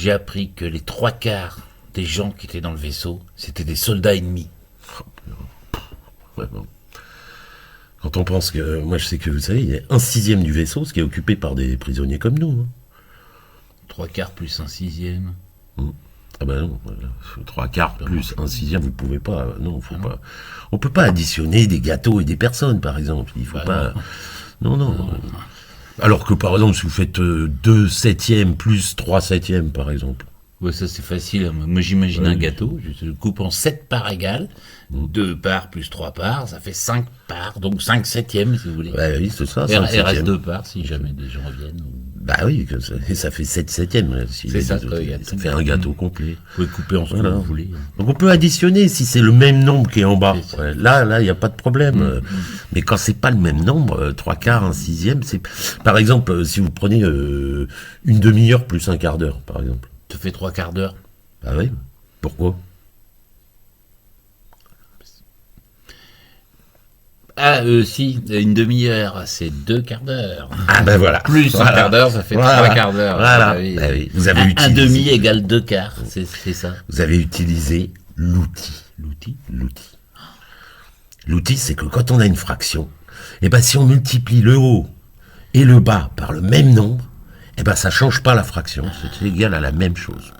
j'ai appris que les 3/4 des gens qui étaient dans le vaisseau, c'était des soldats ennemis. Ouais, bon. Quand on pense que, moi je sais que vous savez, il y a 1/6 du vaisseau, ce qui est occupé par des prisonniers comme nous. 3/4 plus 1/6. Ah ben non, voilà. 3/4 plus 1/6, vous pouvez pas. Non, faut pas. On peut pas additionner des gâteaux et des personnes, par exemple. Il faut pas. Non. Alors que par exemple, si vous faites 2/7 plus 3/7, par exemple. Ouais, ça c'est facile. Moi j'imagine un gâteau, je le coupe en 7 parts égales, 2 parts plus 3 parts, ça fait 5 parts, donc 5/7 si vous voulez. Ouais, oui, c'est ça. Et il reste 2 parts si jamais des gens viennent. Bah oui, ça fait 7/7. C'est ça, ça fait un gâteau complet. Vous pouvez couper en ce que vous voulez. Donc on peut additionner si c'est le même nombre qui est en bas. Ouais, là, il n'y a pas de problème. Mais quand c'est pas le même nombre, 3/4, 1/6, c'est... Par exemple, si vous prenez une demi-heure plus un quart d'heure, par exemple. Ça fait 3/4 d'heure. Ah oui. Pourquoi? Ah, si, une demi-heure, c'est 2 quarts d'heure. Ah ben voilà. Plus un quart d'heure, ça fait 3 quarts d'heure. Voilà. Ah oui. Ah oui. Vous avez un utilisé... demi égale 2 quarts, c'est ça. Vous avez utilisé l'outil. L'outil, c'est que quand on a une fraction, eh ben si on multiplie le haut et le bas par le même nombre, eh ben ça change pas la fraction, c'est égal à la même chose.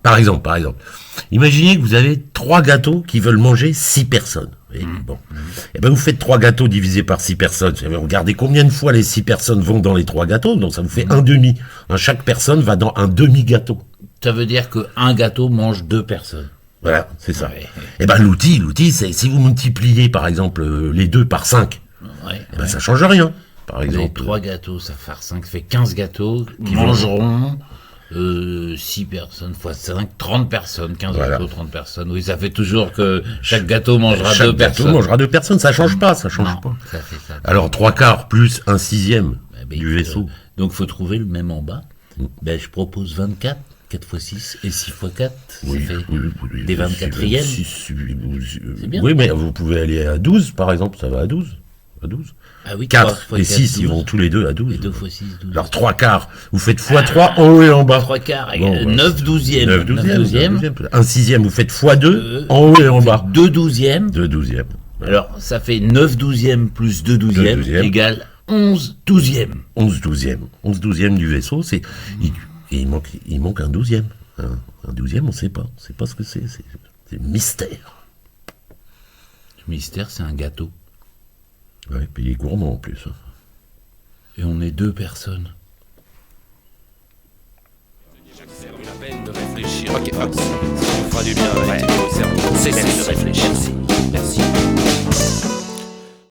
Par exemple, imaginez que vous avez 3 gâteaux qui veulent manger 6 personnes. Bon. Eh ben vous faites 3 gâteaux divisés par 6 personnes. Regardez combien de fois les 6 personnes vont dans les 3 gâteaux, donc ça vous fait un demi. Chaque personne va dans un demi-gâteau. Ça veut dire qu'un gâteau mange 2 personnes. Voilà, c'est ça. Ouais. Eh ben l'outil, c'est si vous multipliez par exemple les 2 par 5, eh ben ça change rien. Par exemple, 3 gâteaux, ça fait 5, ça fait 15 gâteaux qui mangeront 6 personnes fois 5, 30 personnes, 15 gâteaux, 30 personnes. Oui, ça fait toujours que chaque gâteau mangera 2 personnes. Chaque gâteau mangera 2 personnes, ça change pas, ça change pas. Ça fait ça. Alors 3/4 plus 1/6 du vaisseau. Donc il faut trouver le même en bas. Ben, je propose 24. 4 x 6 et 6 x 4, ça fait des 24e. C'est bien. Oui, mais vous pouvez aller à 12, par exemple, ça va à 12. Ah oui, 4 et 6, ils vont tous les deux à 12. Et 2 x 6, 12. Alors 3/4, vous faites x3 en haut et en bas. 3/4 égale 9 douzièmes. 9 douzièmes. 1/6, vous faites x2 en haut et en bas. 2 douzièmes. 2 douzièmes. Alors, ça fait 9 douzièmes plus 2 douzièmes égale 11 douzièmes. 11 douzièmes. 11 douzièmes du vaisseau, c'est... Et il manque un 12e. Un 12e, on ne sait pas. On ne sait pas ce que c'est. C'est mystère. Le mystère, c'est un gâteau. Ouais, puis il est gourmand en plus. Et on est 2 personnes. J'accepte la peine de réfléchir. Ok, ça vous fera du bien à l'étudier au cerveau. Cessez de réfléchir. Merci.